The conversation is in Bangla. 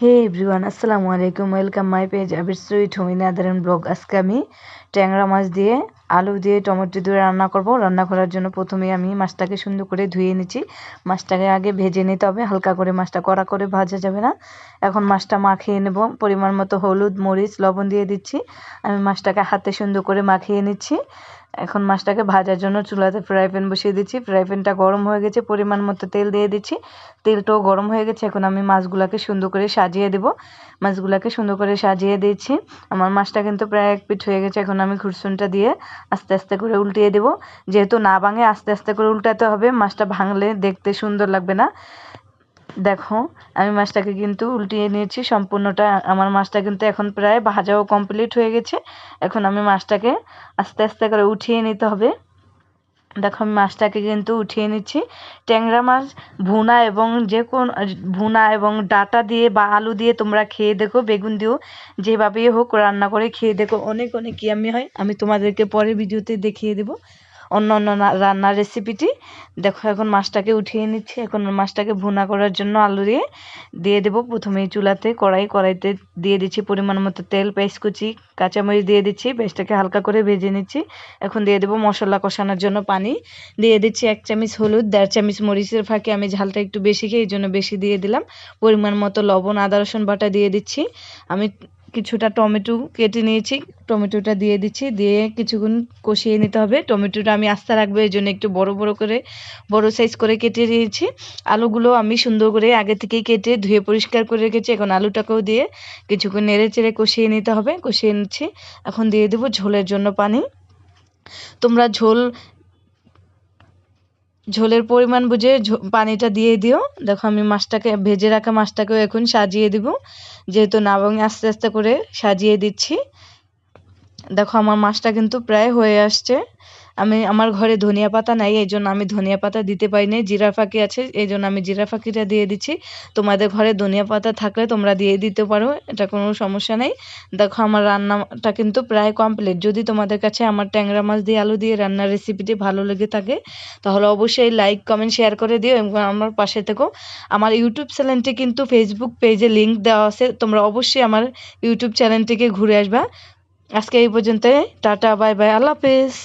হে এভরিওয়ান, আসসালামু আলাইকুম। Welcome my page Abir sweet home in আদারান ব্লগ। আজকে আমি ট্যাংরা মাছ দিয়ে আলু দিয়ে টমেটো দিয়ে রান্না করব। রান্না করার জন্য প্রথমে আমি মাছটাকে সুন্দর করে ধুয়ে নিচ্ছি। মাছটাকে আগে ভেজে নিতে হবে, হালকা করে, মাছটা কড়া করে ভাজা যাবে না। এখন মাছটা মাখিয়ে নেব। পরিমাণ মতো হলুদ, মরিচ, লবণ দিয়ে দিচ্ছি। আমি মাছটাকে হাতে সুন্দর করে মাখিয়ে নিচ্ছি। এখন মাছটাকে ভাজার জন্য চুলাতে ফ্রাই প্যান বসিয়ে দিচ্ছি। ফ্রাই প্যানটা গরম হয়ে গেছে, পরিমাণ মতো তেল দিয়ে দিচ্ছি। তেলটাও গরম হয়ে গেছে। এখন আমি মাছগুলোকে সুন্দর করে সাজিয়ে দেব। মাছগুলোকে সুন্দর করে সাজিয়ে দিচ্ছি। আমার মাছটা কিন্তু প্রায় এক পিঠ হয়ে গেছে। এখন আমি খুরসুনটা দিয়ে আস্তে আস্তে করে উল্টিয়ে দেব। যেহেতু না ভাঙে, আস্তে আস্তে করে উল্টাতে হবে। মাছটা ভাঙলে দেখতে সুন্দর লাগবে না। দেখো, আমি মাছটাকে কিন্তু উল্টিয়ে নিয়েছি সম্পূর্ণটা। আমার মাছটা কিন্তু এখন প্রায় ভাজাও কমপ্লিট হয়ে গেছে। এখন আমি মাছটাকে আস্তে আস্তে করে উঠিয়ে নিতে হবে। দেখো, আমি মাছটাকে কিন্তু উঠিয়ে নিচ্ছি। ট্যাংরা মাছ ভুনা এবং যে কোনো ভুনা এবং ডাঁটা দিয়ে বা আলু দিয়ে তোমরা খেয়ে দেখো, বেগুন দিয়েও যেভাবেই হোক রান্না করে খেয়ে দেখো, অনেক অনেক ইয়ামি হয়। আমি তোমাদেরকে পরের ভিডিওতে দেখিয়ে দেবো অন্য অন্য রান্নার রেসিপিটি। দেখো, এখন মাছটাকে উঠিয়ে নিচ্ছি। এখন মাছটাকে ভুনা করার জন্য আলু দিয়ে দেবো। প্রথমেই চুলাতে কড়াইতে দিয়ে দিচ্ছি পরিমাণ মতো তেল, পেঁয়াজ কুচি, কাঁচামরিচ দিয়ে দিচ্ছি। পেঁয়াজটাকে হালকা করে ভেজে নিচ্ছি। এখন দিয়ে দেবো মশলা কষানোর জন্য পানি। দিয়ে দিচ্ছি 1 চামচ হলুদ, 1.5 চামচ মরিচের ফাঁকে আমি ঝালটা একটু বেশি খাই, এই জন্য বেশি দিয়ে দিলাম। পরিমাণ মতো লবণ, আদা রসুন বাটা দিয়ে দিচ্ছি। আমি কিছুটা টমেটো কেটে নিয়েছি, টমেটোটা দিয়ে দিচ্ছি। দিয়ে কিছুক্ষণ কষিয়ে নিতে হবে। টমেটোটা আমি আস্তে রাখবো, এই জন্য একটু বড় সাইজ করে কেটে দিয়েছি। আলুগুলো আমি সুন্দর করে আগে থেকেই কেটে ধুয়ে পরিষ্কার করে রেখেছি। এখন আলুটাকেও দিয়ে কিছুক্ষণ নেড়ে চেড়ে কষিয়ে নিতে হবে। কষিয়ে নিচ্ছি। এখন দিয়ে দেবো ঝোলের জন্য পানি। তোমরা ঝোলের পরিমাণ বুঝে পানিটা দিয়ে দিও। দেখো, আমি ভেজে রাখা মাছটাকেও এখন সাজিয়ে দিব। যেহেতু না ভাঙে আস্তে আস্তে করে সাজিয়ে দিচ্ছি। দেখো, আমার মাছটা কিন্তু প্রায় হয়ে আসছে। আমার ঘরে ধনিয়া পাতা নাই, এই জন্য আমি ধনিয়া পাতা দিতে পারিনি। জিরা ফাঁকি আছে, এই জন্য আমি জিরা ফাঁকিটা দিয়ে দিচ্ছি। তোমাদের ঘরে ধনিয়া পাতা থাকলে তোমরা দিয়ে দিতে পারো, এটা কোনো সমস্যা নেই। দেখো, আমার রান্নাটা কিন্তু প্রায় কমপ্লিট। যদি তোমাদের কাছে আমার ট্যাংরা মাছ দিয়ে আলু দিয়ে রান্নার রেসিপিটি ভালো লেগে থাকে, তাহলে অবশ্যই লাইক, কমেন্ট, শেয়ার করে দিও এবং আমার পাশে থেকো। আমার ইউটিউব চ্যানেলটি কিন্তু ফেসবুক পেজে লিঙ্ক দেওয়া আছে, তোমরা অবশ্যই আমার ইউটিউব চ্যানেলটিকে ঘুরে আসবা। আজকে এই পর্যন্ত। টাটা, বাই বাই, আল্লাহ হাফেজ।